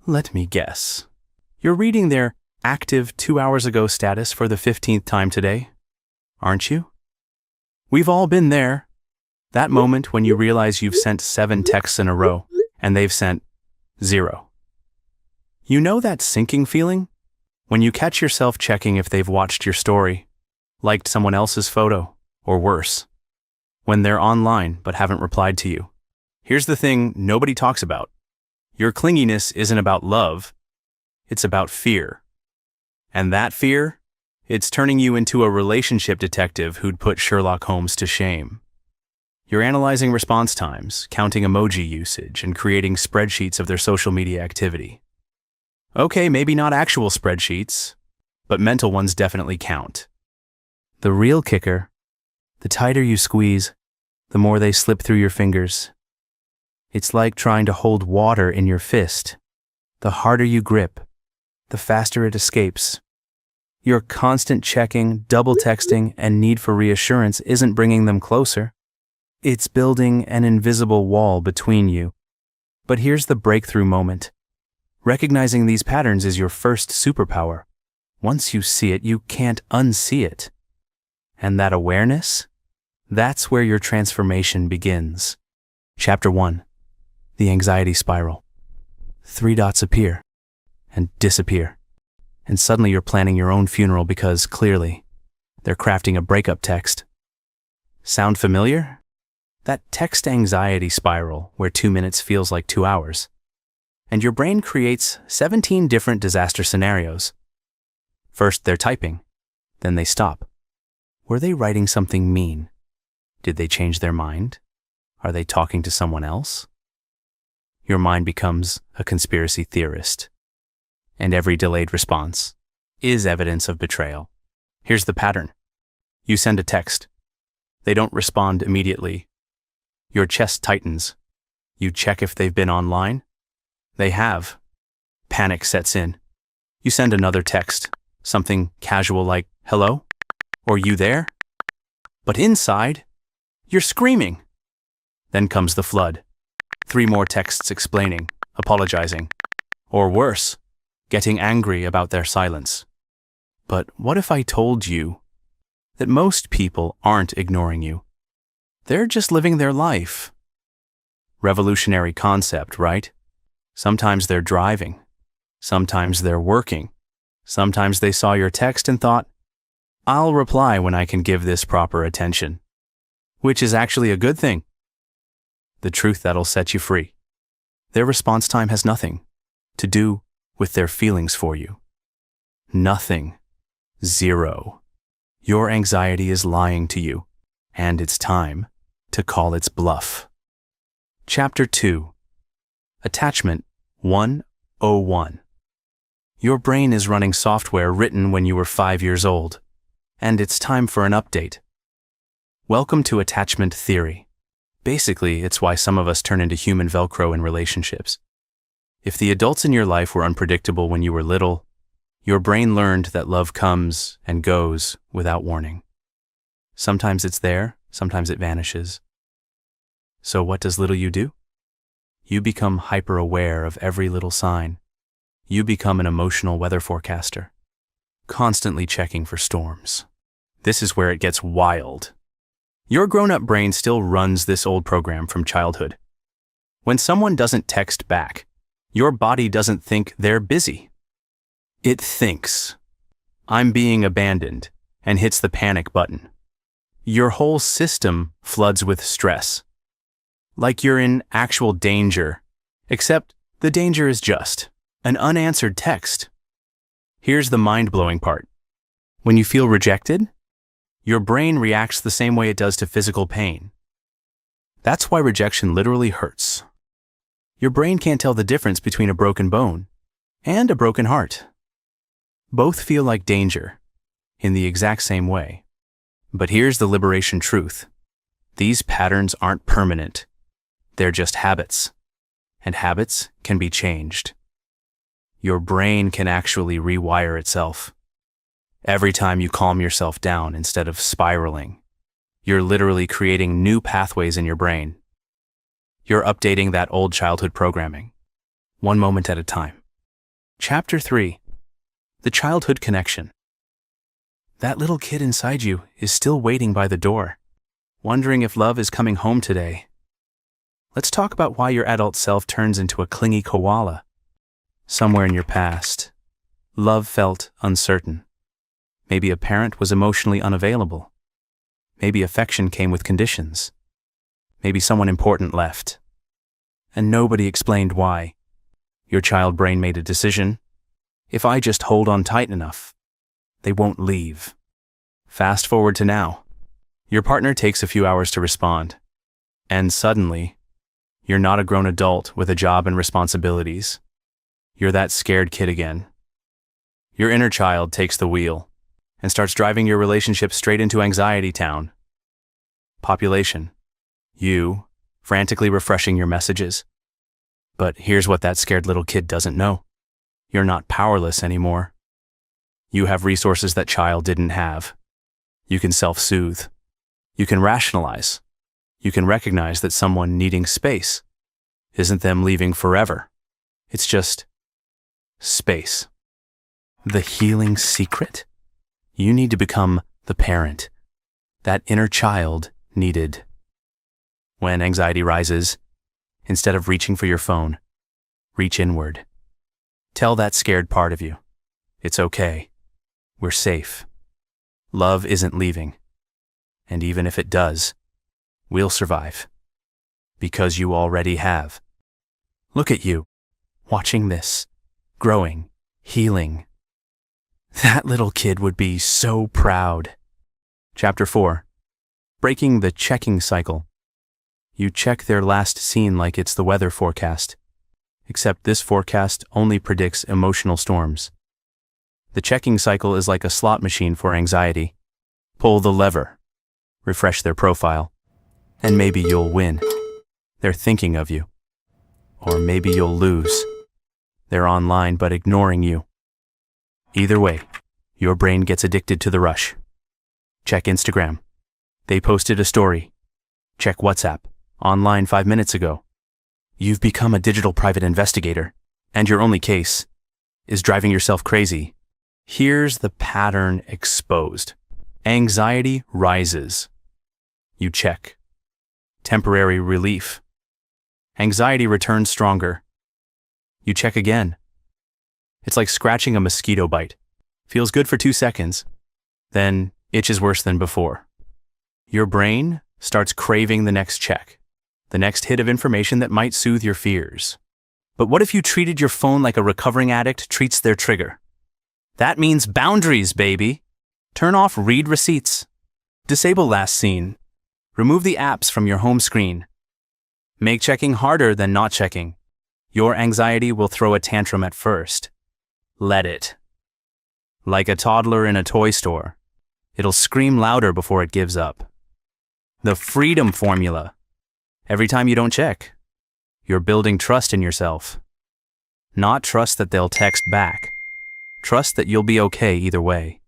Let me guess. You're reading their active 2 hours ago status for the 15th time today, aren't you? We've all been there. That moment when you realize you've sent 7 texts in a row and they've sent 0. You know that sinking feeling? When you catch yourself checking if they've watched your story, liked someone else's photo, or worse, when they're online but haven't replied to you. Here's the thing nobody talks about. Your clinginess isn't about love, it's about fear. And that fear? It's turning you into a relationship detective who'd put Sherlock Holmes to shame. You're analyzing response times, counting emoji usage, and creating spreadsheets of their social media activity. Okay, maybe not actual spreadsheets, but mental ones definitely count. The real kicker, the tighter you squeeze, the more they slip through your fingers. It's like trying to hold water in your fist. The harder you grip, the faster it escapes. Your constant checking, double texting, and need for reassurance isn't bringing them closer. It's building an invisible wall between you. But here's the breakthrough moment. Recognizing these patterns is your first superpower. Once you see it, you can't unsee it. And that awareness? That's where your transformation begins. Chapter 1. The Anxiety Spiral. 3 dots appear and disappear. And suddenly you're planning your own funeral because, clearly, they're crafting a breakup text. Sound familiar? That text anxiety spiral where 2 minutes feels like 2 hours. And your brain creates 17 different disaster scenarios. First, they're typing. Then they stop. Were they writing something mean? Did they change their mind? Are they talking to someone else? Your mind becomes a conspiracy theorist. And every delayed response is evidence of betrayal. Here's the pattern. You send a text. They don't respond immediately. Your chest tightens. You check if they've been online. They have. Panic sets in. You send another text, something casual like, "Hello? Or you there?" But inside, you're screaming. Then comes the flood. 3 more texts explaining, apologizing, or worse, getting angry about their silence. But what if I told you that most people aren't ignoring you? They're just living their life. Revolutionary concept, right? Sometimes they're driving. Sometimes they're working. Sometimes they saw your text and thought, "I'll reply when I can give this proper attention." Which is actually a good thing. The truth that'll set you free. Their response time has nothing to do with their feelings for you. Nothing. 0. Your anxiety is lying to you, and it's time to call its bluff. Chapter 2. Attachment 101. Your brain is running software written when you were 5 years old, and it's time for an update. Welcome to attachment theory. Basically, it's why some of us turn into human Velcro in relationships. If the adults in your life were unpredictable when you were little, your brain learned that love comes and goes without warning. Sometimes it's there, sometimes it vanishes. So what does little you do? You become hyper-aware of every little sign. You become an emotional weather forecaster, constantly checking for storms. This is where it gets wild. Your grown-up brain still runs this old program from childhood. When someone doesn't text back, your body doesn't think they're busy. It thinks, "I'm being abandoned," and hits the panic button. Your whole system floods with stress. Like you're in actual danger, except the danger is just an unanswered text. Here's the mind-blowing part. When you feel rejected, your brain reacts the same way it does to physical pain. That's why rejection literally hurts. Your brain can't tell the difference between a broken bone and a broken heart. Both feel like danger in the exact same way. But here's the liberation truth. These patterns aren't permanent. They're just habits. And habits can be changed. Your brain can actually rewire itself. Every time you calm yourself down instead of spiraling, you're literally creating new pathways in your brain. You're updating that old childhood programming, one moment at a time. Chapter 3. The Childhood Connection. That little kid inside you is still waiting by the door, wondering if love is coming home today. Let's talk about why your adult self turns into a clingy koala. Somewhere in your past, love felt uncertain. Maybe a parent was emotionally unavailable. Maybe affection came with conditions. Maybe someone important left. And nobody explained why. Your child brain made a decision. If I just hold on tight enough, they won't leave. Fast forward to now. Your partner takes a few hours to respond. And suddenly, you're not a grown adult with a job and responsibilities. You're that scared kid again. Your inner child takes the wheel and starts driving your relationship straight into anxiety town. Population. You, frantically refreshing your messages. But here's what that scared little kid doesn't know. You're not powerless anymore. You have resources that child didn't have. You can self-soothe. You can rationalize. You can recognize that someone needing space isn't them leaving forever. It's just space. The healing secret? You need to become the parent that inner child needed. When anxiety rises, instead of reaching for your phone, reach inward. Tell that scared part of you, it's okay. We're safe. Love isn't leaving. And even if it does, we'll survive. Because you already have. Look at you, watching this, growing, healing. That little kid would be so proud. Chapter 4. Breaking the checking cycle. You check their last scene like it's the weather forecast, except this forecast only predicts emotional storms. The checking cycle is like a slot machine for anxiety. Pull the lever, refresh their profile, and maybe you'll win. They're thinking of you. Or maybe you'll lose. They're online but ignoring you. Either way, your brain gets addicted to the rush. Check Instagram. They posted a story. Check WhatsApp. Online 5 minutes ago. You've become a digital private investigator, and your only case is driving yourself crazy. Here's the pattern exposed. Anxiety rises. You check. Temporary relief. Anxiety returns stronger. You check again. It's like scratching a mosquito bite. Feels good for 2 seconds, then itches worse than before. Your brain starts craving the next check, the next hit of information that might soothe your fears. But what if you treated your phone like a recovering addict treats their trigger? That means boundaries, baby. Turn off read receipts. Disable last seen. Remove the apps from your home screen. Make checking harder than not checking. Your anxiety will throw a tantrum at first. Let it. Like a toddler in a toy store, it'll scream louder before it gives up. The freedom formula. Every time you don't check, you're building trust in yourself. Not trust that they'll text back. Trust that you'll be okay either way.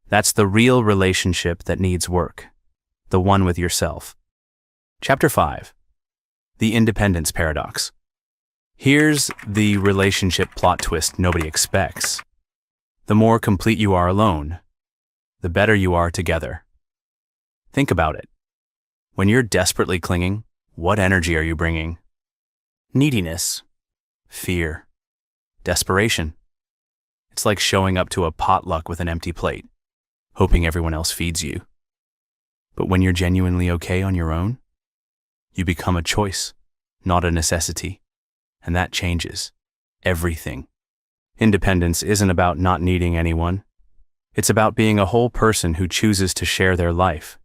That's the real relationship that needs work. The one with yourself. Chapter 5. The Independence Paradox. Here's the relationship plot twist nobody expects. The more complete you are alone, the better you are together. Think about it. When you're desperately clinging, what energy are you bringing? Neediness, fear, desperation. It's like showing up to a potluck with an empty plate, hoping everyone else feeds you. But when you're genuinely okay on your own, you become a choice, not a necessity. And that changes everything. Independence isn't about not needing anyone. It's about being a whole person who chooses to share their life,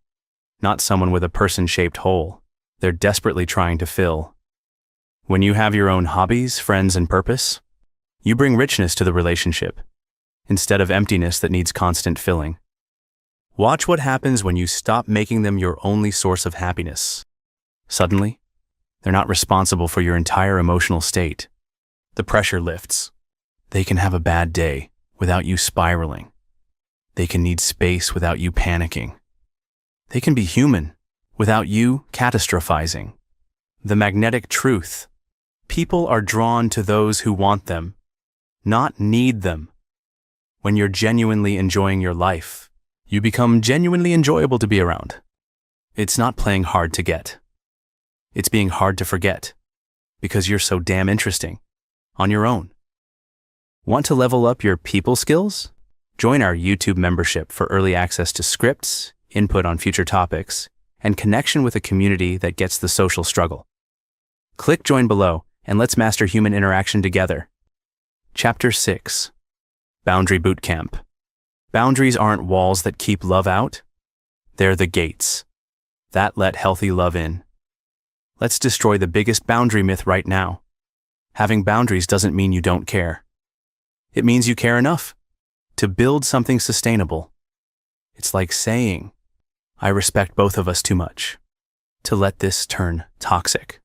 not someone with a person-shaped hole they're desperately trying to fill. When you have your own hobbies, friends, and purpose, you bring richness to the relationship, instead of emptiness that needs constant filling. Watch what happens when you stop making them your only source of happiness. Suddenly, they're not responsible for your entire emotional state. The pressure lifts. They can have a bad day without you spiraling. They can need space without you panicking. They can be human without you catastrophizing. The magnetic truth. People are drawn to those who want them, not need them. When you're genuinely enjoying your life, you become genuinely enjoyable to be around. It's not playing hard to get. It's being hard to forget, because you're so damn interesting, on your own. Want to level up your people skills? Join our YouTube membership for early access to scripts, input on future topics, and connection with a community that gets the social struggle. Click join below, and let's master human interaction together. Chapter 6. Boundary Bootcamp. Boundaries aren't walls that keep love out. They're the gates that let healthy love in. Let's destroy the biggest boundary myth right now. Having boundaries doesn't mean you don't care. It means you care enough to build something sustainable. It's like saying, I respect both of us too much to let this turn toxic.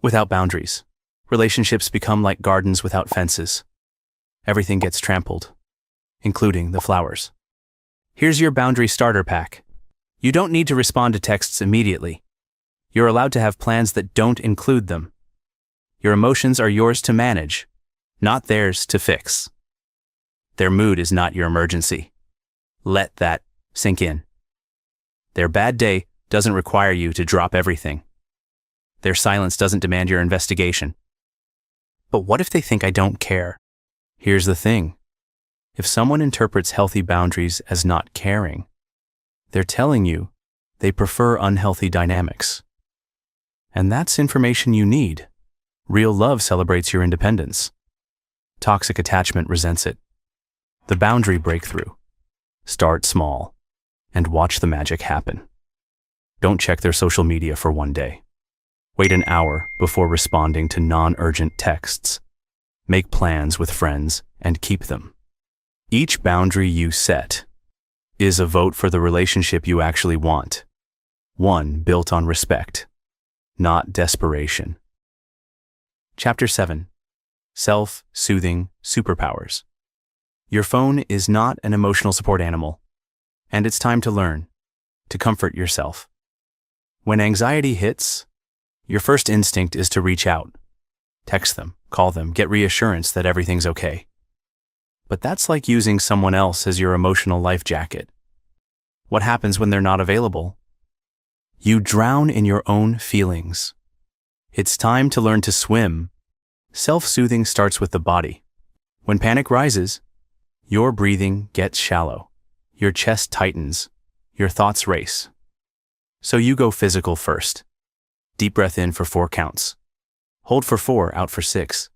Without boundaries, relationships become like gardens without fences. Everything gets trampled, including the flowers. Here's your boundary starter pack. You don't need to respond to texts immediately. You're allowed to have plans that don't include them. Your emotions are yours to manage, not theirs to fix. Their mood is not your emergency. Let that sink in. Their bad day doesn't require you to drop everything. Their silence doesn't demand your investigation. But what if they think I don't care? Here's the thing. If someone interprets healthy boundaries as not caring, they're telling you they prefer unhealthy dynamics. And that's information you need. Real love celebrates your independence. Toxic attachment resents it. The boundary breakthrough. Start small and watch the magic happen. Don't check their social media for one day. Wait an hour before responding to non-urgent texts. Make plans with friends and keep them. Each boundary you set is a vote for the relationship you actually want. One built on respect, not desperation. Chapter 7. Self-Soothing Superpowers. Your phone is not an emotional support animal, and it's time to learn to comfort yourself. When anxiety hits, your first instinct is to reach out. Text them, call them, get reassurance that everything's okay. But that's like using someone else as your emotional life jacket. What happens when they're not available? You drown in your own feelings. It's time to learn to swim. Self-soothing starts with the body. When panic rises, your breathing gets shallow. Your chest tightens. Your thoughts race. So you go physical first. Deep breath in for 4 counts. Hold for 4, out for 6.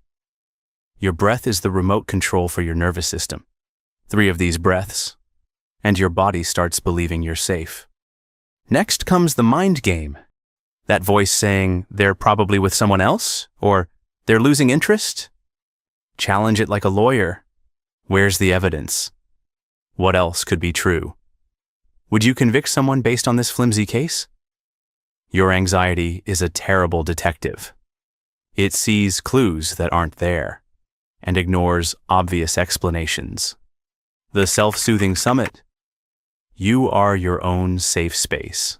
Your breath is the remote control for your nervous system. 3 of these breaths, and your body starts believing you're safe. Next comes the mind game. That voice saying they're probably with someone else, or they're losing interest. Challenge it like a lawyer. Where's the evidence? What else could be true? Would you convict someone based on this flimsy case? Your anxiety is a terrible detective. It sees clues that aren't there and ignores obvious explanations. The Self-Soothing Summit. You are your own safe space.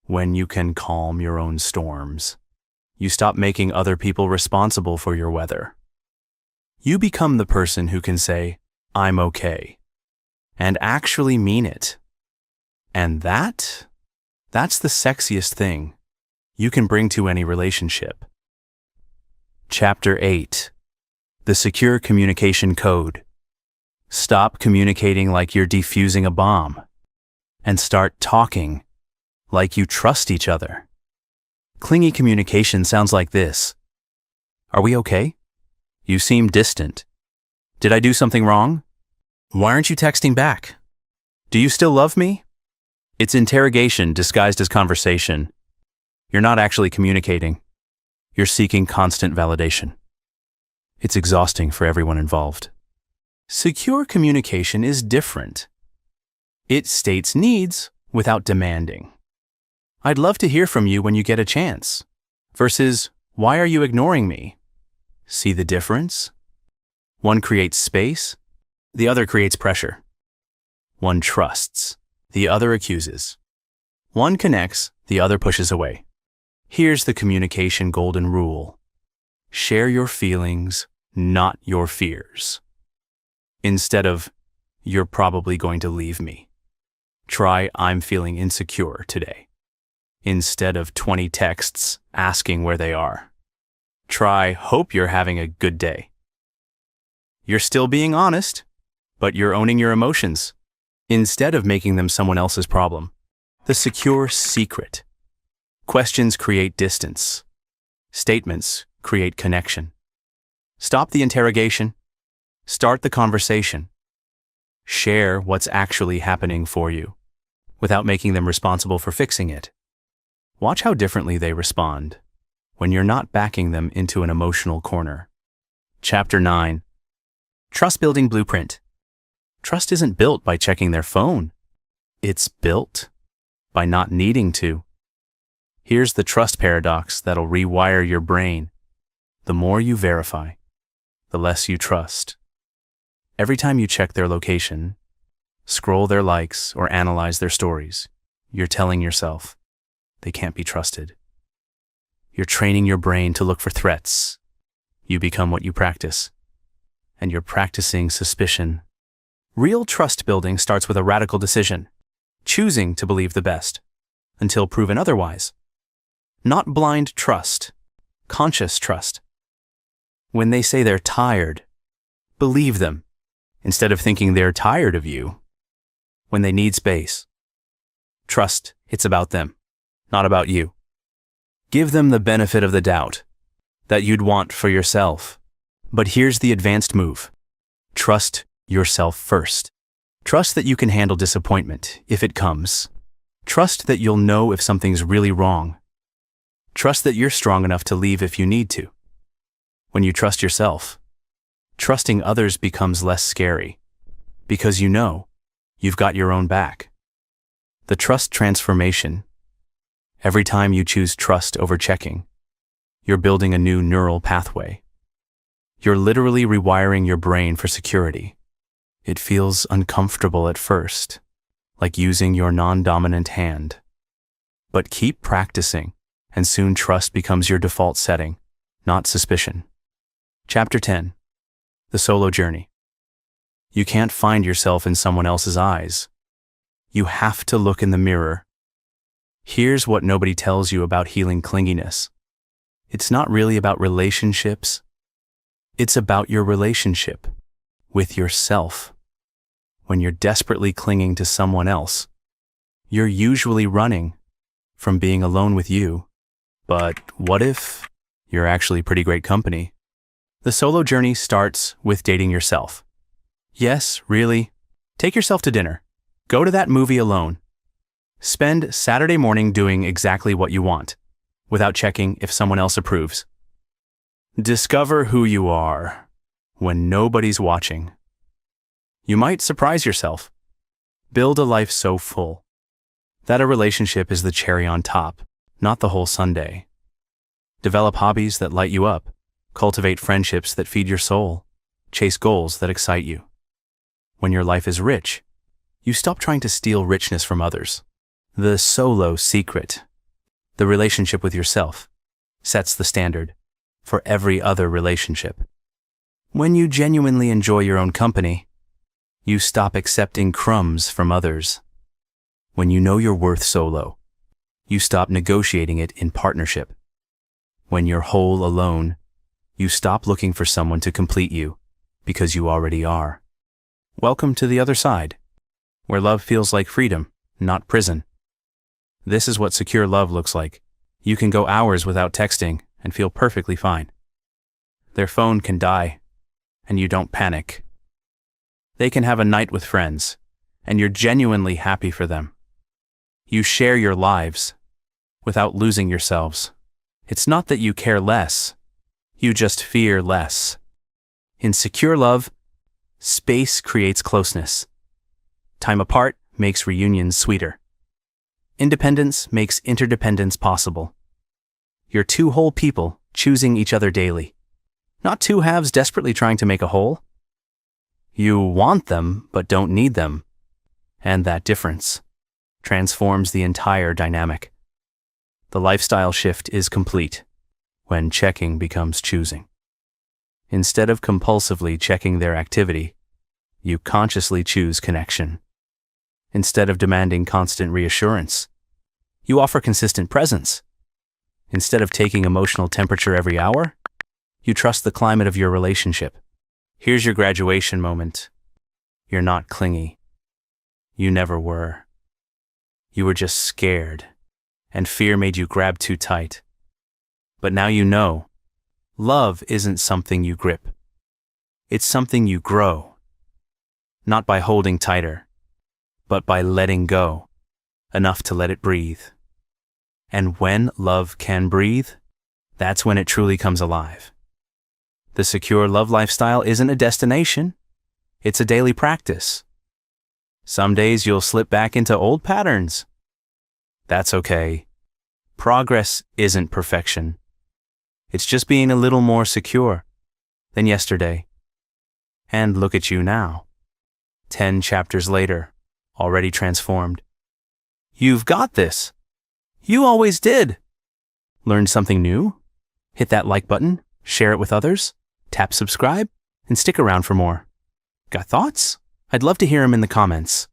When you can calm your own storms, you stop making other people responsible for your weather. You become the person who can say, I'm okay, and actually mean it. And that's the sexiest thing you can bring to any relationship. Chapter 8. The Secure Communication Code. Stop communicating like you're defusing a bomb, and start talking like you trust each other. Clingy communication sounds like this. Are we okay? You seem distant. Did I do something wrong? Why aren't you texting back? Do you still love me? It's interrogation disguised as conversation. You're not actually communicating. You're seeking constant validation. It's exhausting for everyone involved. Secure communication is different. It states needs without demanding. I'd love to hear from you when you get a chance. Versus, why are you ignoring me? See the difference? One creates space, the other creates pressure. One trusts, the other accuses. One connects, the other pushes away. Here's the communication golden rule. Share your feelings, not your fears. Instead of, "You're probably going to leave me," try, "I'm feeling insecure today." Instead of 20 texts asking where they are, try, "Hope you're having a good day." You're still being honest, but you're owning your emotions, instead of making them someone else's problem. The secure secret. Questions create distance. Statements create connection. Stop the interrogation. Start the conversation. Share what's actually happening for you, without making them responsible for fixing it. Watch how differently they respond when you're not backing them into an emotional corner. Chapter 9. Trust Building Blueprint. Trust isn't built by checking their phone. It's built by not needing to. Here's the trust paradox that'll rewire your brain. The more you verify, the less you trust. Every time you check their location, scroll their likes, or analyze their stories, you're telling yourself, they can't be trusted. You're training your brain to look for threats. You become what you practice. And you're practicing suspicion. Real trust building starts with a radical decision, choosing to believe the best, until proven otherwise. Not blind trust, conscious trust. When they say they're tired, believe them, instead of thinking they're tired of you. When they need space, trust it's about them, not about you. Give them the benefit of the doubt that you'd want for yourself. But here's the advanced move. Trust yourself first. Trust that you can handle disappointment if it comes. Trust that you'll know if something's really wrong. Trust that you're strong enough to leave if you need to. When you trust yourself, trusting others becomes less scary, because you know you've got your own back. The trust transformation. Every time you choose trust over checking, you're building a new neural pathway. You're literally rewiring your brain for security. It feels uncomfortable at first, like using your non-dominant hand. But keep practicing, and soon trust becomes your default setting, not suspicion. Chapter 10. The Solo Journey. You can't find yourself in someone else's eyes. You have to look in the mirror. Here's what nobody tells you about healing clinginess. It's not really about relationships. It's about your relationship with yourself. When you're desperately clinging to someone else, you're usually running from being alone with you. But what if you're actually pretty great company? The solo journey starts with dating yourself. Yes, really. Take yourself to dinner. Go to that movie alone. Spend Saturday morning doing exactly what you want, without checking if someone else approves. Discover who you are when nobody's watching. You might surprise yourself. Build a life so full that a relationship is the cherry on top, not the whole sundae. Develop hobbies that light you up. Cultivate friendships that feed your soul. Chase goals that excite you. When your life is rich, you stop trying to steal richness from others. The solo secret, the relationship with yourself, sets the standard for every other relationship. When you genuinely enjoy your own company, you stop accepting crumbs from others. When you know your worth solo, you stop negotiating it in partnership. When you're whole alone, you stop looking for someone to complete you, because you already are. Welcome to the other side, where love feels like freedom, not prison. This is what secure love looks like. You can go hours without texting and feel perfectly fine. Their phone can die, and you don't panic. They can have a night with friends, and you're genuinely happy for them. You share your lives without losing yourselves. It's not that you care less, you just fear less. In secure love, space creates closeness. Time apart makes reunions sweeter. Independence makes interdependence possible. You're two whole people choosing each other daily, not two halves desperately trying to make a whole. You want them, but don't need them. And that difference transforms the entire dynamic. The lifestyle shift is complete when checking becomes choosing. Instead of compulsively checking their activity, you consciously choose connection. Instead of demanding constant reassurance, you offer consistent presence. Instead of taking emotional temperature every hour, you trust the climate of your relationship. Here's your graduation moment. You're not clingy. You never were. You were just scared, and fear made you grab too tight. But now you know, love isn't something you grip. It's something you grow. Not by holding tighter, but by letting go, enough to let it breathe. And when love can breathe, that's when it truly comes alive. The secure love lifestyle isn't a destination, it's a daily practice. Some days you'll slip back into old patterns. That's okay. Progress isn't perfection. It's just being a little more secure than yesterday. And look at you now. 10 chapters later, already transformed. You've got this. You always did. Learn something new? Hit that like button, share it with others, tap subscribe, and stick around for more. Got thoughts? I'd love to hear them in the comments.